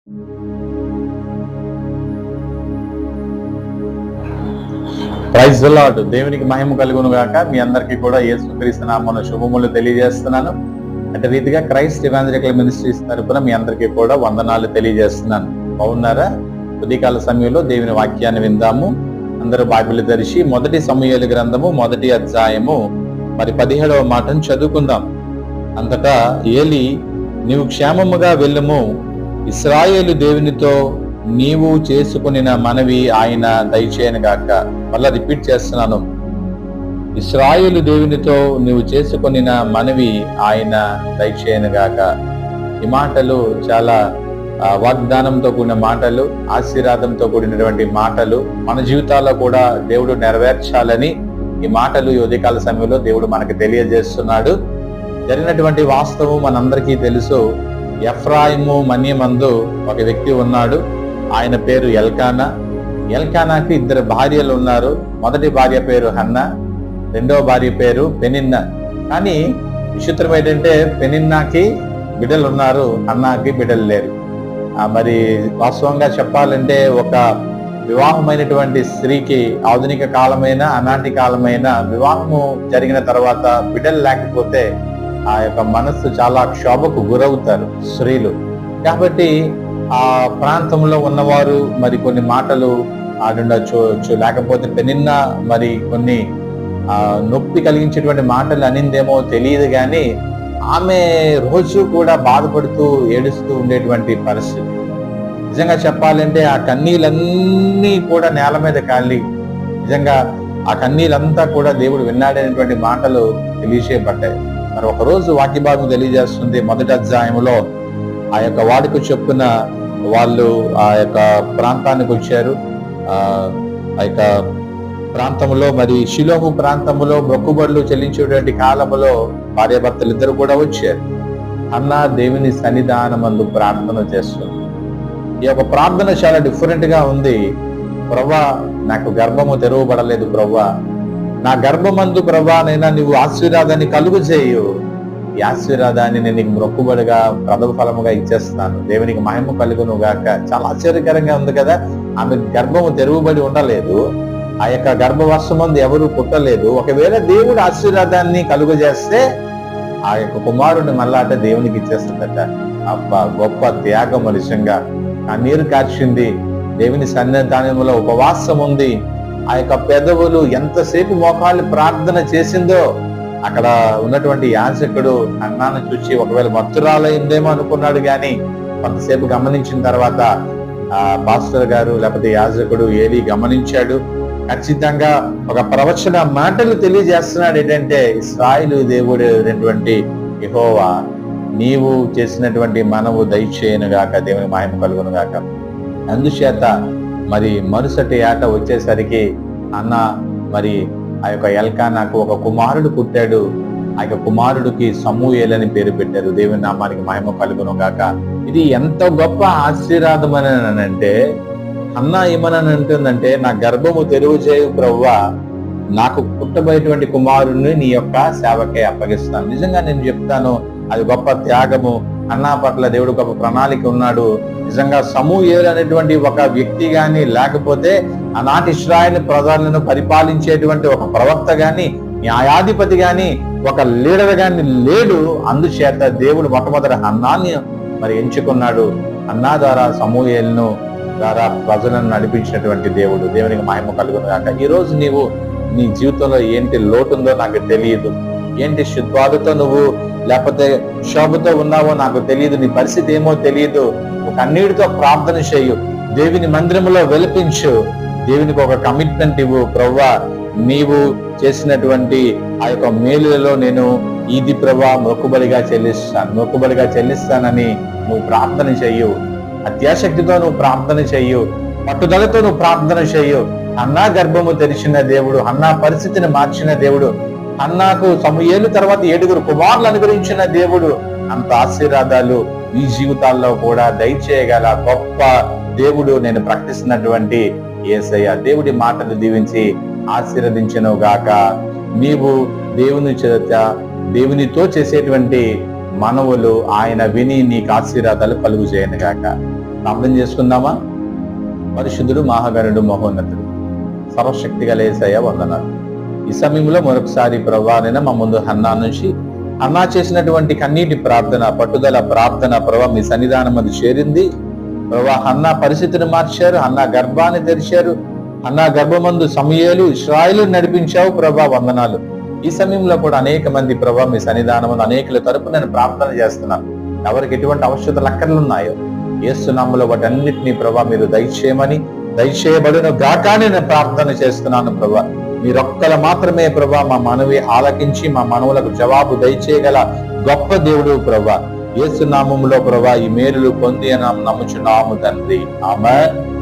Praise the lord. దేవునికి మహిమ కలుగును గాక. మీ అందరికీ కూడా యేసుక్రీస్తు నామమున శుభములు తెలియజేస్తున్నాను. అదే రీతిగా క్రైస్ట్ ఎవాంజలికల్ మినిస్ట్రీస్ తరపున మీ అందరికీ కూడా వందనాలు తెలియజేస్తున్నాను. బాగున్నారా? ఉదయకాల సమయంలో దేవుని వాక్యాన్ని విందాము. అందరూ బైబిల్ తెరిచి మొదటి సమూయేలు గ్రంథము 1వ అధ్యాయము 17వ మాటను చదువుకుందాం. అంతటా ఏలి, నీవు క్షేమముగా వెళ్ళుము, ఇశ్రాయేలు దేవునితో నీవు చేసుకునిన మనవి ఆయన దయచేయను గాక. మళ్ళా రిపీట్ చేస్తున్నాను, ఇశ్రాయేలు దేవునితో నీవు చేసుకునిన మనవి ఆయన దయచేయను గాక. ఈ మాటలు చాలా వాగ్దానంతో కూడిన మాటలు, ఆశీర్వాదంతో కూడినటువంటి మాటలు. మన జీవితాల్లో కూడా దేవుడు నెరవేర్చాలని ఈ మాటలు ఈ ఉదయకాల సమయంలో దేవుడు మనకు తెలియజేస్తున్నాడు. జరిగినటువంటి వాస్తవం మనందరికీ తెలుసు. ఎఫ్రాయిము మన్యమందు ఒక వ్యక్తి ఉన్నాడు. ఆయన పేరు ఎల్కానా. ఎల్కానాకి 2 భార్యలు ఉన్నారు. మొదటి భార్య పేరు హన్నా, రెండవ భార్య పేరు పెనిన్నా. కానీ విచిత్రం ఏంటంటే పెనిన్నాకి బిడ్డలు ఉన్నారు, హన్నాకి బిడ్డలు లేరు. మరి వాస్తవంగా చెప్పాలంటే ఒక వివాహమైనటువంటి స్త్రీకి ఆధునిక కాలమైన ఆనాటి కాలమైన వివాహము జరిగిన తర్వాత బిడ్డలు లేకపోతే ఆ యొక్క మనస్సు చాలా క్షోభకు గురవుతారు స్త్రీలు. కాబట్టి ఆ ప్రాంతంలో ఉన్నవారు మరి కొన్ని మాటలు ఆడుండొచ్చు, లేకపోతే పెనిన్నా మరి కొన్ని నొప్పి కలిగించేటువంటి మాటలు అనిందేమో తెలియదు, కానీ ఆమె రోజు కూడా బాధపడుతూ ఏడుస్తూ ఉండేటువంటి పరిస్థితి. నిజంగా చెప్పాలంటే ఆ కన్నీళ్ళన్నీ కూడా నేల మీద కాలి, నిజంగా ఆ కన్నీళ్ళంతా కూడా దేవుడు విన్నాడనేటువంటి మాటలు తెలియచేయబడ్డాయి. మరి ఒకరోజు వాక్య భాగం తెలియజేస్తుంది, 1వ అధ్యాయంలో ఆ యొక్క వాడికి చొప్పున వాళ్ళు ఆ యొక్క ప్రాంతానికి వచ్చారు. ఆ యొక్క ప్రాంతంలో మరి షిలోహు ప్రాంతంలో మొక్కుబడులు చెల్లించేటువంటి కాలంలో భార్యాభర్తలు ఇద్దరు కూడా వచ్చారు. హన్నా దేవుని సన్నిధానమందు ప్రార్థన చేస్తుంది. ఈ యొక్క ప్రార్థన చాలా డిఫరెంట్ గా ఉంది. ప్రభువా, నాకు గర్భము తెరవబడలేదు ప్రభువా, నా గర్భమందు ప్రభువా నైనా నువ్వు ఆశీర్వాదాన్ని కలుగు చేయు, ఈ ఆశీర్వాదాన్ని నేను నీకు మొక్కుబడిగా ప్రథమ ఫలముగా ఇచ్చేస్తాను, దేవునికి మహిమ కలుగును గాక. చాలా ఆశ్చర్యకరంగా ఉంది కదా. ఆమె గర్భము తెరవబడి ఉండలేదు, ఆ యొక్క గర్భవర్షమందు ఎవరు పుట్టలేదు. ఒకవేళ దేవుడు ఆశీర్వాదాన్ని కలుగజేస్తే ఆ యొక్క కుమారుడిని మళ్ళాట దేవునికి ఇచ్చేస్తుందట. అబ్బా, గొప్ప త్యాగం. నిజంగా కన్నీరు కార్చింది, దేవుని సన్నిధానంలో ఉపవాసం ఉంది. ఆ యొక్క పెదవులు ఎంతసేపు మోకాళ్ళు ప్రార్థన చేసిందో. అక్కడ ఉన్నటువంటి యాజకుడు హన్నాను చూసి ఒకవేళ మత్తురాలైందేమో అనుకున్నాడు, కానీ కొంతసేపు గమనించిన తర్వాత పాస్టర్ గారు లేకపోతే యాజకుడు ఏలి గమనించాడు. ఖచ్చితంగా ఒక ప్రవచన మాటలు తెలియజేస్తున్నాడు. ఏంటంటే, ఇశ్రాయేలు దేవుడు అయినటువంటి యెహోవా నీవు చేసినటువంటి మనవు దయచేయను గాక, దేవుని మహిమ కలుగును గాక. అందుచేత మరి మరుసటి ఏట వచ్చేసరికి అన్న మరి ఆ యొక్క ఎల్కానాకు ఒక కుమారుడు పుట్టాడు. ఆ యొక్క కుమారుడికి సమూయేలు అని పేరు పెట్టారు. దేవుని నామానికి మహిమ కలుగును గాక. ఇది ఎంత గొప్ప ఆశీర్వాదం అని అంటే, అన్న ఏమని అంటుందంటే, నా గర్భము తెరువు చేయు ప్రభువా, నాకు పుట్టబోయేటువంటి కుమారుడిని నీ యొక్క సేవకే అప్పగిస్తాను. నిజంగా నేను చెప్తాను, అది గొప్ప త్యాగము. అన్నా పట్ల దేవుడు గొప్ప ప్రణాళిక ఉన్నాడు. నిజంగా సమూయేలు అనేటువంటి ఒక వ్యక్తి గాని, లేకపోతే ఆనాటి ఇశ్రాయేలు ప్రజలను పరిపాలించేటువంటి ఒక ప్రవక్త గాని, న్యాయాధిపతి గాని, ఒక లీడర్ గాని లేడు. అందుచేత దేవుడు మొట్టమొదటి హన్నాన్ని మరి ఎంచుకున్నాడు. హన్నా ద్వారా సమూయేలును ద్వారా ప్రజలను నడిపించినటువంటి దేవుడు. దేవునికి మహిమ కలుగును గాక. ఈ రోజు నీవు నీ జీవితంలో ఏంటి లోటుందో నాకు తెలియదు, ఏంటి శుద్ధాలతో నువ్వు లేకపోతే శోభతో ఉన్నావో నాకు తెలియదు, నీ పరిస్థితి ఏమో తెలియదు. ఒక కన్నీటితో ప్రార్థన చేయు, దేవుని మందిరంలో వెలిపించు, దేవునికి ఒక కమిట్మెంట్ ఇవ్వు. ప్రభువా, నీవు చేసినటువంటి ఆ యొక్క మేలులలో నేను ఇది ప్రభువా మొక్కుబడిగా చెల్లిస్తానని నువ్వు ప్రార్థన చెయ్యు. అత్యాశక్తితో నువ్వు ప్రార్థన చెయ్యు, పట్టుదలతో నువ్వు ప్రార్థన చెయ్యు. హన్నా గర్భము తెరిచిన దేవుడు, హన్నా పరిస్థితిని మార్చిన దేవుడు, హన్నాకు సమూయేలు తర్వాత 7 కుమారులు అనుగ్రహించిన దేవుడు. అంత ఆశీర్వాదాలు ఈ జీవితాల్లో కూడా దయచేయగల గొప్ప దేవుడు నేను ప్రకటిస్తున్నటువంటి యేసయ్య. దేవుడి మాటలు దీవించి ఆశీర్వదించెను గాక. నీవు దేవుని చేత దేవునితో చేసేటువంటి మనవులు ఆయన విని నీకు ఆశీర్వాదాలు కలుగు చేయను గాక. ప్రార్థన చేసుకుందామా? పరిశుద్ధుడు, మహాగణుడు, మహోన్నతుడు, సర్వశక్తి గల యేసయ్య వందనాలు. ఈ సమయంలో మరొకసారి ప్రభా నేను మా ముందు హన్నా నుంచి హన్నా చేసినటువంటి కన్నీటి ప్రార్థన, పట్టుదల ప్రార్థన ప్రభా మీ సన్నిధానం అది చేరింది ప్రభా. హన్నా పరిస్థితిని మార్చారు, హన్నా గర్భాన్ని తెరిచారు, హన్నా గర్భమందు సమూయేలు, ఇశ్రాయేలు నడిపించావు ప్రభా, వందనాలు. ఈ సమయంలో కూడా అనేక మంది ప్రభా మీ సన్నిధానం అనేకుల తరపు నేను ప్రార్థన చేస్తున్నాను. ఎవరికి ఎటువంటి అవసరతలు అక్కర్లున్నాయో యేసు నామములో వాటన్నిటినీ ప్రభా మీరు దయచేయబడిన గాకానే నేను ప్రార్థన చేస్తున్నాను ప్రభా. మీరొక్కల మాత్రమే ప్రభా మా మనవి ఆలకించి మా మనవులకు జవాబు దయచేయగల గొప్ప దేవుడు ప్రభా. యేసు నామములో ప్రభా ఈ మేలులు పొంది నమ్ముచున్నాము తండ్రి. ఆమేన్.